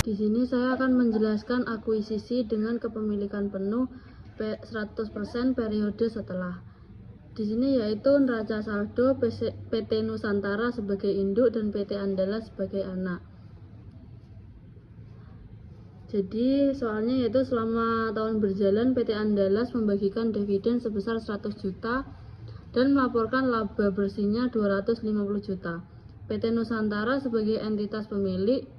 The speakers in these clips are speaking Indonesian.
Di sini saya akan menjelaskan akuisisi dengan kepemilikan penuh 100% periode setelah. Di sini yaitu neraca saldo PT Nusantara sebagai induk dan PT Andalas sebagai anak. Jadi soalnya yaitu selama tahun berjalan PT Andalas membagikan dividen sebesar 100 juta dan melaporkan laba bersihnya 250 juta. PT Nusantara sebagai entitas pemilik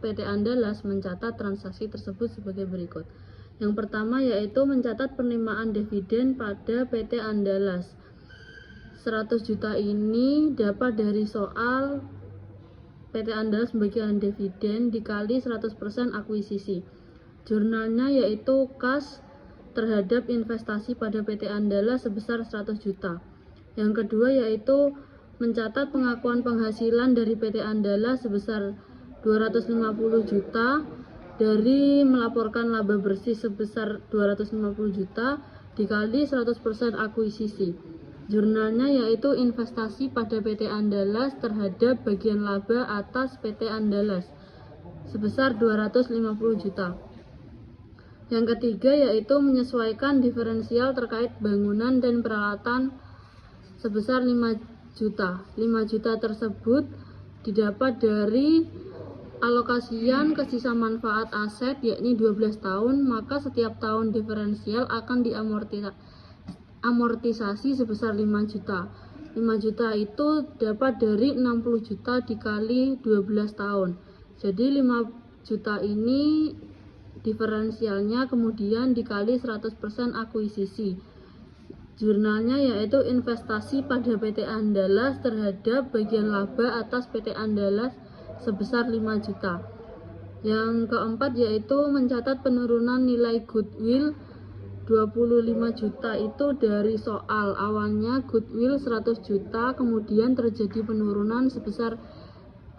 PT Andalas mencatat transaksi tersebut sebagai berikut. Yang pertama yaitu mencatat penerimaan dividen pada PT Andalas. 100 juta ini dapat dari soal PT Andalas membagikan dividen dikali 100% akuisisi. Jurnalnya yaitu kas terhadap investasi pada PT Andalas sebesar 100 juta. Yang kedua yaitu mencatat pengakuan penghasilan dari PT Andalas sebesar 250 juta dari melaporkan laba bersih sebesar 250 juta dikali 100% akuisisi. Jurnalnya yaitu investasi pada PT Andalas terhadap bagian laba atas PT Andalas sebesar 250 juta. Yang ketiga yaitu menyesuaikan diferensial terkait bangunan dan peralatan sebesar 5 juta. 5 juta tersebut didapat dari alokasian ke sisa manfaat aset yakni 12 tahun, maka setiap tahun diferensial akan diamortisasi sebesar 5 juta. 5 juta itu dapat dari 60 juta dikali 12 tahun. Jadi 5 juta ini diferensialnya kemudian dikali 100% akuisisi. Jurnalnya yaitu investasi pada PT Andalas terhadap bagian laba atas PT Andalas sebesar 5 juta. Yang keempat yaitu mencatat penurunan nilai goodwill 25 juta itu dari soal awalnya goodwill 100 juta kemudian terjadi penurunan sebesar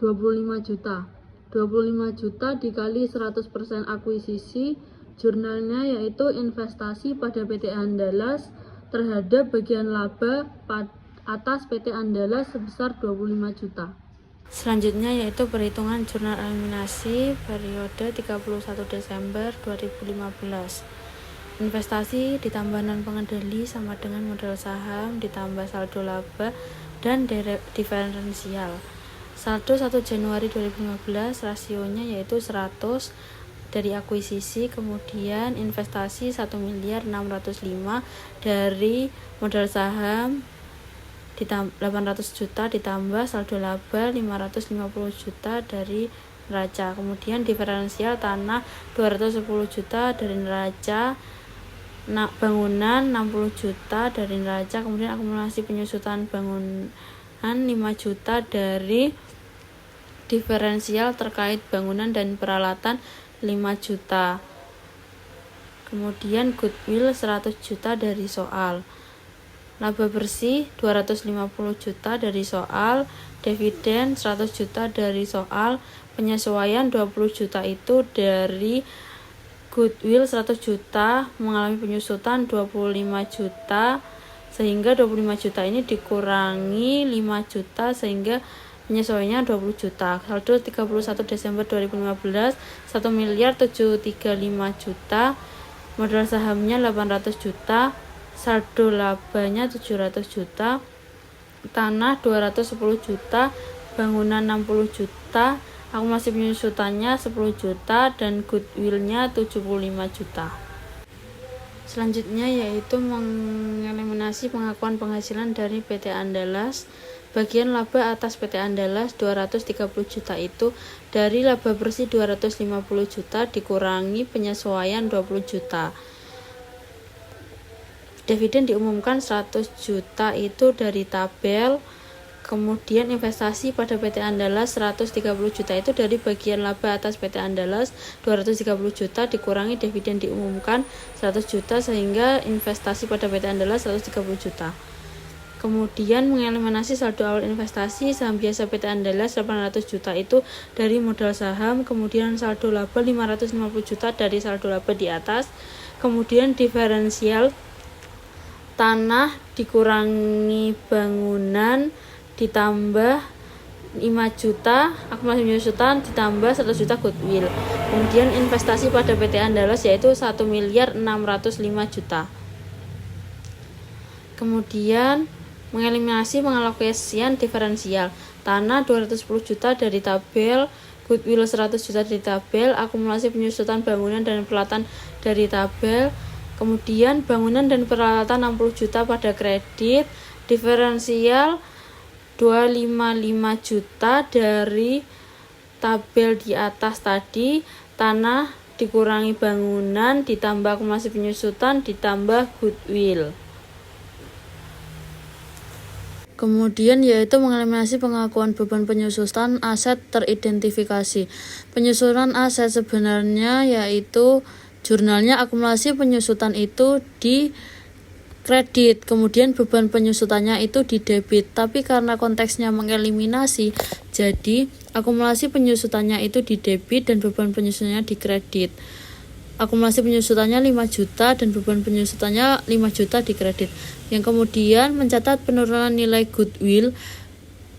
25 juta. 25 juta dikali 100% akuisisi. Jurnalnya yaitu investasi pada PT Andalas terhadap bagian laba atas PT Andalas sebesar 25 juta. Selanjutnya yaitu perhitungan jurnal eliminasi periode 31 Desember 2015. Investasi ditambah non pengendali sama dengan modal saham ditambah saldo laba dan diferensial. Saldo 1 Januari 2015 rasionya yaitu 100 dari akuisisi, kemudian investasi 1.605 dari modal saham 800 juta ditambah saldo laba 550 juta dari neraca, kemudian diferensial tanah 210 juta dari neraca, bangunan 60 juta dari neraca, kemudian akumulasi penyusutan bangunan 5 juta dari diferensial terkait bangunan dan peralatan 5 juta. Kemudian goodwill 100 juta dari soal. Laba bersih 250 juta dari soal, dividen 100 juta dari soal, penyesuaian 20 juta itu dari goodwill 100 juta mengalami penyusutan 25 juta sehingga 25 juta ini dikurangi 5 juta sehingga penyesuaiannya 20 juta. Saldo 31 Desember 2015 1.735 juta, modal sahamnya 800 juta, saldo labanya 700 juta, tanah 210 juta, bangunan 60 juta, akumulasi penyusutannya 10 juta dan goodwillnya 75 juta. Selanjutnya yaitu mengeliminasi pengakuan penghasilan dari PT Andalas. Bagian laba atas PT Andalas 230 juta itu dari laba bersih 250 juta dikurangi penyesuaian 20 juta. Dividen diumumkan 100 juta itu dari tabel. Kemudian investasi pada PT Andalas 130 juta itu dari bagian laba atas PT Andalas 230 juta dikurangi dividen diumumkan 100 juta sehingga investasi pada PT Andalas 130 juta. Kemudian mengeliminasi saldo awal investasi saham biasa PT Andalas 800 juta itu dari modal saham, kemudian saldo laba 550 juta dari saldo laba di atas, kemudian diferensial tanah dikurangi bangunan ditambah 5 juta akumulasi penyusutan ditambah 100 juta goodwill. Kemudian investasi pada PT Andalas yaitu 1.605 juta. Kemudian mengeliminasi pengalokasian diferensial. Tanah 210 juta dari tabel, goodwill 100 juta dari tabel, akumulasi penyusutan bangunan dan peralatan dari tabel. Kemudian bangunan dan peralatan 60 juta pada kredit, diferensial 255 juta dari tabel di atas tadi, tanah dikurangi bangunan ditambah akumulasi penyusutan ditambah goodwill. Kemudian yaitu mengeliminasi pengakuan beban penyusutan aset teridentifikasi. Penyusutan aset sebenarnya yaitu jurnalnya akumulasi penyusutan itu di kredit, kemudian beban penyusutannya itu di debit. Tapi karena konteksnya mengeliminasi, jadi akumulasi penyusutannya itu di debit dan beban penyusutannya di kredit. Akumulasi penyusutannya 5 juta dan beban penyusutannya 5 juta di kredit. Yang kemudian mencatat penurunan nilai goodwill,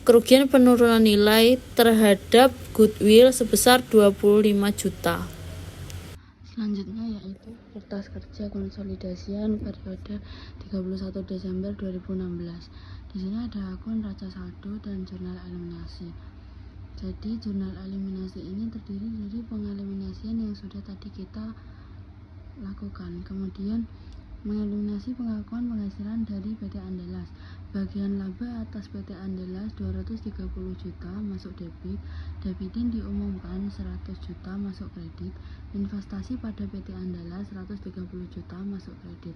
kerugian penurunan nilai terhadap goodwill sebesar 25 juta. Selanjutnya yaitu kertas kerja konsolidasian periode 31 Desember 2016. Di sini ada akun raca saldo dan jurnal eliminasi. Jadi jurnal eliminasi ini terdiri dari pengeliminasian yang sudah tadi kita lakukan. Kemudian mengeliminasi pengakuan penghasilan dari PT Andalas. Bagian laba atas PT Andalas 230 juta masuk debit, dividen diumumkan 100 juta masuk kredit, investasi pada PT Andalas 130 juta masuk kredit.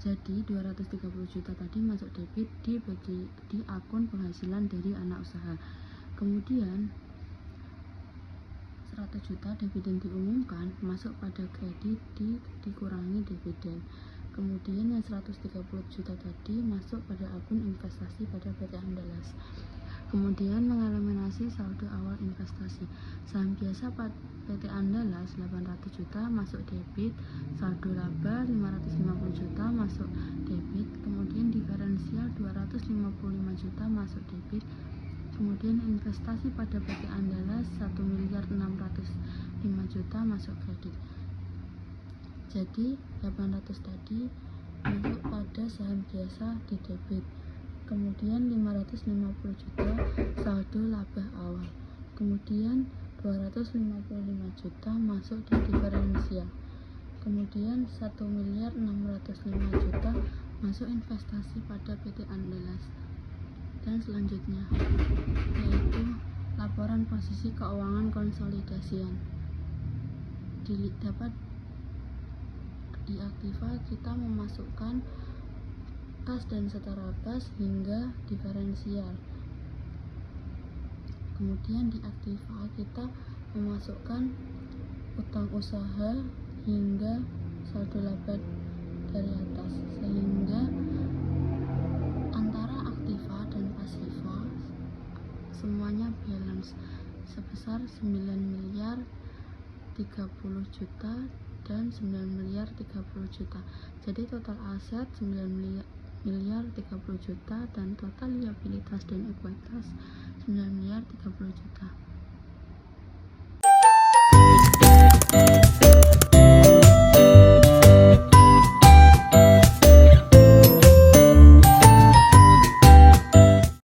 Jadi 230 juta tadi masuk debit di akun penghasilan dari anak usaha. Kemudian 100 juta dividen diumumkan masuk pada kredit dikurangi dividen. Kemudian yang 130 juta tadi masuk pada akun investasi pada PT Andalas. Kemudian mengeliminasi saldo awal investasi. Saham biasa PT Andalas 800 juta masuk debit, saldo laba 550 juta masuk debit, kemudian diferensial 255 juta masuk debit. Kemudian investasi pada PT Andalas 1.605 juta masuk kredit. Jadi 800 tadi masuk pada saham biasa di debit. Kemudian 550 juta saldo laba awal. Kemudian 255 juta masuk di diferensial. Kemudian 1.605 juta masuk investasi pada PT Andalas. Dan selanjutnya yaitu laporan posisi keuangan konsolidasian. Dapat di aktiva kita memasukkan kas dan setara kas hingga diferensial. Kemudian di aktiva kita memasukkan utang usaha hingga saldo laba dari atas, sehingga antara aktiva dan pasiva semuanya balance sebesar 9.030 juta dan 9.030 juta. Jadi total aset 9.030 juta dan total liabilitas dan ekuitas 9.030 juta.